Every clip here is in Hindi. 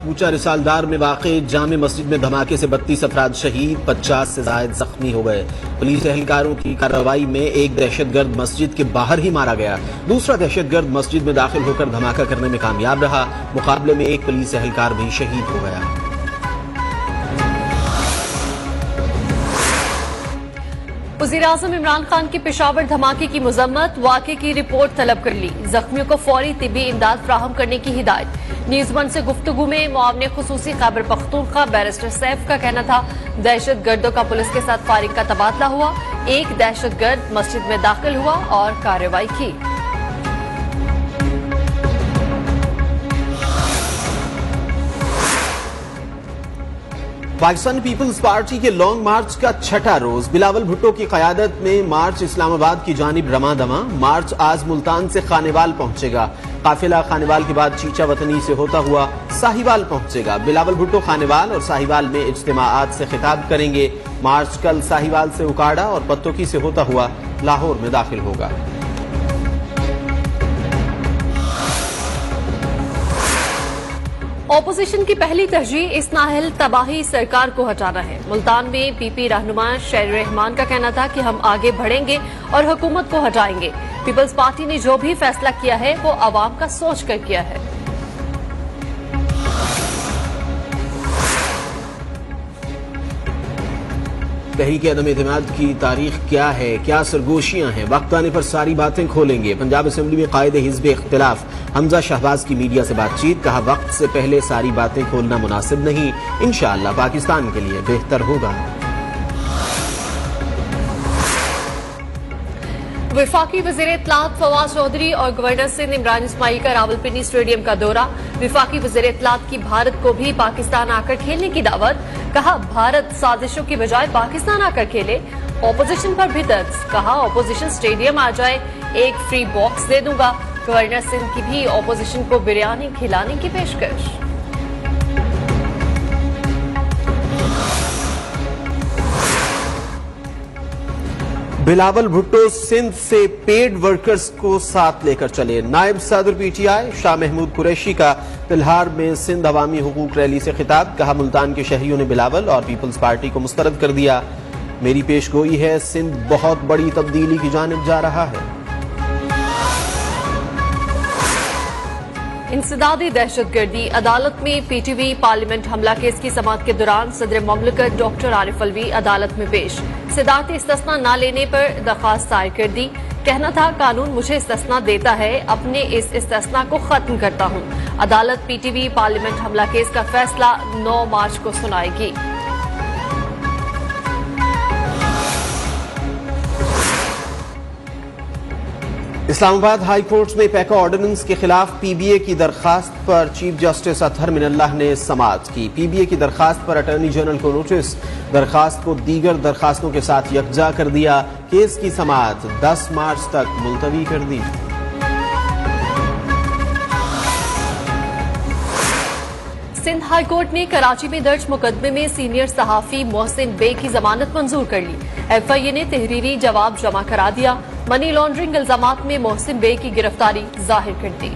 ऊंचा रिसालदार में वाक़े जामे मस्जिद में धमाके से 32 अफराद शहीद, 50 से ज़ायद जख्मी हो गए। पुलिस एहलकारों की कार्रवाई में एक दहशतगर्द मस्जिद के बाहर ही मारा गया। दूसरा दहशतगर्द मस्जिद में दाखिल होकर धमाका करने में कामयाब रहा। मुकाबले में एक पुलिस एहलकार भी शहीद हो गया। वज़ीर-ए-आज़म इमरान खान के पेशावर धमाके की मजम्मत, वाक़े की रिपोर्ट तलब कर ली। जख्मियों को फौरी तिब्बी इमदाद फ्राहम करने की हिदायत। न्यूज़ वन से गुफ्तगू में मुआवने खुसूसी खैबर पख्तूनख्वा बैरिस्टर सैफ का कहना था, दहशत गर्दों का पुलिस के साथ फायरिंग का तबादला हुआ। एक दहशत गर्द मस्जिद में दाखिल हुआ और कार्रवाई की। पाकिस्तान पीपल्स पार्टी के लॉन्ग मार्च का छठा रोज बिलावल भुट्टो की कयादत में मार्च इस्लामाबाद की जानिब रमा दमा। मार्च आज मुल्तान से खानेवाल पहुंचेगा। काफिला खानेवाल के बाद चीचा वतनी से होता हुआ साहिवाल पहुंचेगा। बिलावल भुट्टो खानेवाल और साहिवाल में इज्तिमाआत से खिताब करेंगे। मार्च कल साहिवाल से उकाड़ा और पत्तोकी से होता हुआ लाहौर में दाखिल होगा। ऑपोजिशन की पहली तरजीह इस नाअहल तबाही सरकार को हटाना है। मुल्तान में पीपी रहनुमा शेर रहमान का कहना था कि हम आगे बढ़ेंगे और हुकूमत को हटाएंगे। पीपल्स पार्टी ने जो भी फैसला किया है वो अवाम का सोच कर किया है। तहरीक अदम एतमाद की तारीख क्या है, क्या सरगोशियां हैं, वक्त आने पर सारी बातें खोलेंगे। पंजाब असेंबली में कायदे हिज़्ब इख्तिलाफ, हमजा शहबाज की मीडिया से बातचीत, कहा वक्त से पहले सारी बातें खोलना मुनासिब नहीं, इंशाअल्लाह पाकिस्तान के लिए बेहतर होगा। विफाकी वज़ीर इत्तलात फवाद चौधरी और गवर्नर सिंध इमरान इस्माइल का रावलपिंडी स्टेडियम का दौरा। विफाकी वज़ीर इत्तलात की भारत को भी पाकिस्तान आकर खेलने की दावत। कहा भारत साजिशों की बजाय पाकिस्तान आकर खेले। ऑपोजिशन पर भी तर्ज, कहा ऑपोजिशन स्टेडियम आ जाए, एक फ्री बॉक्स दे दूंगा। गवर्नर सिंध की भी ऑपोजिशन को बिरयानी खिलाने की पेशकश। बिलावल भुट्टो सिंध से पेड वर्कर्स को साथ लेकर चले। नायब सदर पीटीआई शाह महमूद कुरैशी का तिल्हार में सिंध अवामी हुकूक रैली से खिताब। कहा मुल्तान के शहरियों ने बिलावल और पीपल्स पार्टी को मुस्तरद कर दिया। मेरी पेशगोई है, सिंध बहुत बड़ी तब्दीली की जानिब जा रहा है। इंसदादी दहशतगर्दी, अदालत में पीटीवी पार्लियामेंट हमला केस की समाअत के दौरान सदर ममलकत डॉक्टर आरिफ अलवी अदालत में पेश। सिदात इस्तिस्ना न लेने पर दरखास्त दायर कर दी। कहना था कानून मुझे इस्तिस्ना देता है, अपने इस इस्तिस्ना को खत्म करता हूं। अदालत पीटीवी पार्लियामेंट हमला केस का फैसला 9 मार्च को सुनाएगी। इस्लामाबाद हाई कोर्ट में पैका ऑर्डिनेंस के खिलाफ पीबीए की दरखास्त पर चीफ जस्टिस अतहर मिनल्लाह ने समाअत की। पीबीए की दरखास्त पर अटॉर्नी जनरल को नोटिस, दरखास्त को दीगर दरखास्तों के साथ यकजा कर दिया। केस की समाअत 10 मार्च तक मुलतवी कर दी। सिंध हाई कोर्ट ने कराची में दर्ज मुकदमे में सीनियर सहाफी मोहसिन बे की जमानत मंजूर कर ली। एफआईए ने तहरीरी जवाब जमा करा दिया। मनी लॉन्ड्रिंग इल्जामात में मोहसिन बे की गिरफ्तारी जाहिर कर दी।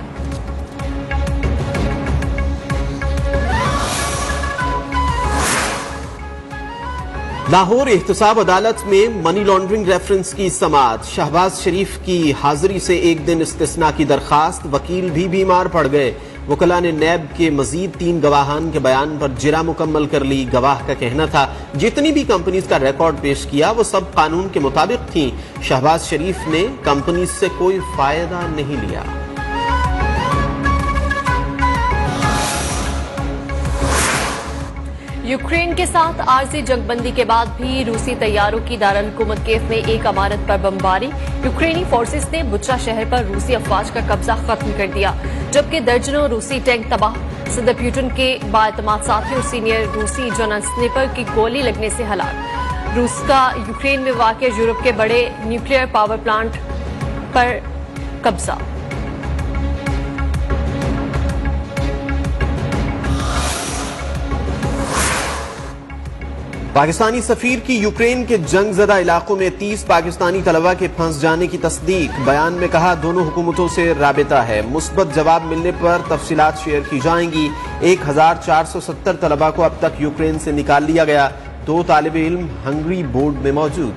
लाहौर एहतसाब अदालत में मनी लॉन्ड्रिंग रेफरेंस की समाअत। शहबाज शरीफ की हाजिरी से एक दिन इस्तिस्ना की दरखास्त, वकील भी बीमार पड़ गए। वकला ने नैब के मजीद 3 गवाहान के बयान पर जिरा मुकम्मल कर ली। गवाह का कहना था जितनी भी कंपनीज का रिकॉर्ड पेश किया वो सब कानून के मुताबिक थी। शहबाज शरीफ ने कंपनीज से कोई फायदा नहीं लिया। यूक्रेन के साथ आरजी जंगबंदी के बाद भी रूसी तैयारों की दारुल हुकूमत केफ में एक इमारत पर बमबारी। यूक्रेनी फोर्सेस ने बुच्चा शहर पर रूसी अफवाज का कब्जा खत्म कर दिया, जबकि दर्जनों रूसी टैंक तबाह। सदर पुतिन के बाएतमाद साथी और सीनियर रूसी जनरल स्निपर की गोली लगने से हलाक। रूस का यूक्रेन में वाक़ यूरोप के बड़े न्यूक्लियर पावर प्लांट पर कब्जा। पाकिस्तानी सफीर की यूक्रेन के जंगजदा इलाकों में 30 पाकिस्तानी तलबा के फंस जाने की तस्दीक। बयान में कहा दोनों हुकूमतों से राबिता है, मुस्बत जवाब मिलने पर तफसीलात शेयर की जाएंगी। 1470 तलबा को अब तक यूक्रेन से निकाल लिया गया। 2 तालिब इल्म हंगरी बोर्ड में मौजूद।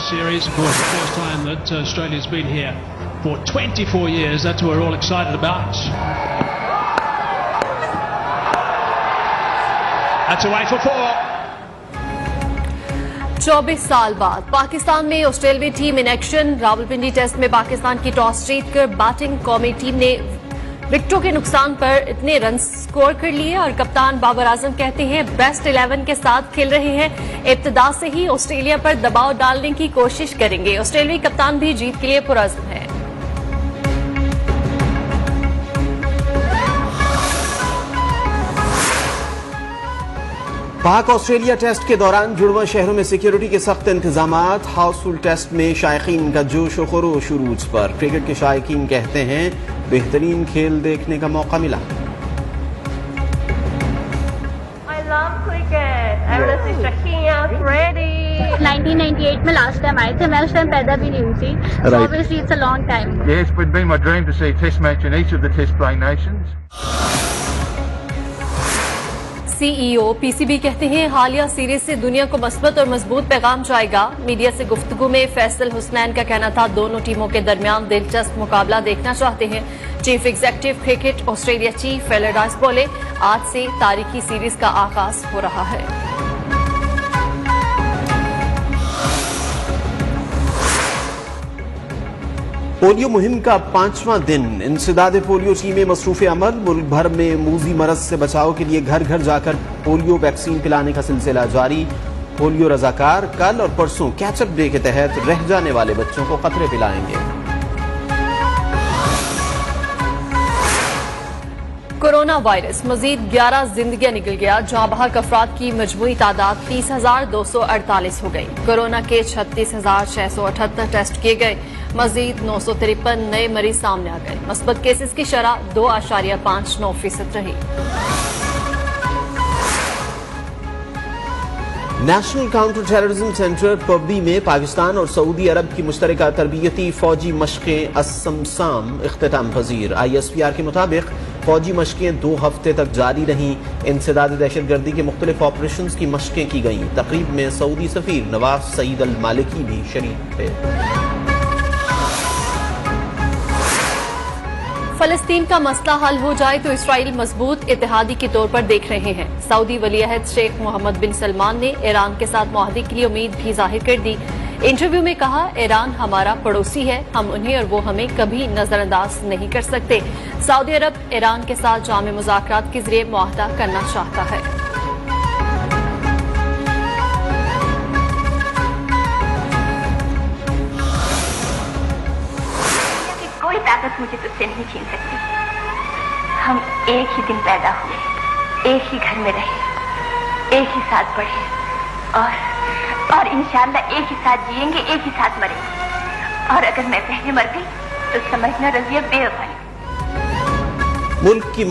Series, of course, the first time that Australia's been here for 24 years. That's what we're all excited about. That's away for 4. 24 साल बाद पाकिस्तान में ऑस्ट्रेलियाई team in action. Rawalpindi test में पाकिस्तान की टॉस जीतकर बैटिंग कौमी टीम ने विकेटों के नुकसान पर इतने रन स्कोर कर लिए और कप्तान बाबर आजम कहते हैं बेस्ट 11 के साथ खेल रहे हैं। इब्तिदा से ही ऑस्ट्रेलिया पर दबाव डालने की कोशिश करेंगे। ऑस्ट्रेलियाई कप्तान भी जीत के लिए पुरअज़्म है। पाक ऑस्ट्रेलिया टेस्ट के दौरान जुड़वा शहरों में सिक्योरिटी के सख्त इंतजामात। हाउसफुल टेस्ट में शायकीन का जोश व खरोश उरूज पर। क्रिकेट के शायकीन कहते हैं बेहतरीन खेल देखने का मौका मिला। I love cricket. I want to see Shakira, Freddie. 1998 में लास्ट टाइम आए थे, मैं उस टाइम पैदा भी नहीं हुई थी। So obviously it's a long time. Yes, it would be my dream to see a test match in each of the test playing nations. CEO PCB कहते हैं हालिया सीरीज से दुनिया को मस्बत और मजबूत पैगाम जाएगा। मीडिया से गुफ्तगू में फैसल हुसनैन का कहना था दोनों टीमों के दरमियान दिलचस्प मुकाबला देखना चाहते हैं। Chief executive cricket Australia chief Allardice बोले आज से तारीखी सीरीज का आगाज हो रहा है। पोलियो मुहिम का 5वां दिन। इंसदाद पोलियो टीमें मसरूफ अमल। मुल्क भर में मूजी मरज से बचाव के लिए घर घर जाकर पोलियो वैक्सीन पिलाने का सिलसिला जारी। पोलियो रजाकार कल और परसों कैचअप डे के तहत रह जाने वाले बच्चों को कतरे पिलाएंगे। कोरोना वायरस मजीद 11 जिंदगियां निकल गया, जहां बहक अफराद की मजमूई तादाद 30,248 हो गई। कोरोना के 36,678 टेस्ट किए गए। मजीद 953 नए मरीज सामने आ गए। मस्बत केसेस की शरह 2.59% रही। नेशनल काउंटर टेररिज्म सेंटर पबी में पाकिस्तान और सऊदी अरब की मुश्तरका तरबियती फौजी मशकें असमसाम इख्तिताम पजीर। ISPR के मुताबिक फौजी मशकें 2 हफ्ते तक जारी रहीं। इंसदाद दहशतगर्दी के मुख्तलिफ ऑपरेशंस की मशकें की गईं। तकरीब में सऊदी सफीर नवाफ सईद अल मालिकी भी शरीक थे। फलस्तीन का मसला हल हो जाए तो इसराइल मजबूत इत्तेहादी के तौर पर देख रहे हैं। सऊदी वलीअहद शेख मोहम्मद बिन सलमान ने ईरान के साथ मुआहदे के लिए उम्मीद भी जाहिर कर दी। इंटरव्यू में कहा ईरान हमारा पड़ोसी है, हम उन्हें और वो हमें कभी नजरअंदाज नहीं कर सकते। सऊदी अरब ईरान के साथ जामे मुज़ाकरात के जरिए मुआहदा करना चाहता है। कोई ताकत मुझे तुझसे नहीं छीन सकती। हम एक ही दिन पैदा हुए, एक ही घर में रहे, एक ही साथ बढ़े और इंशाअल्लाह एक ही साथ जिएंगे, एक ही साथ मरेंगे। और अगर मैं पहले मर गई तो समझना रज़िया बेवफा। मुल्क की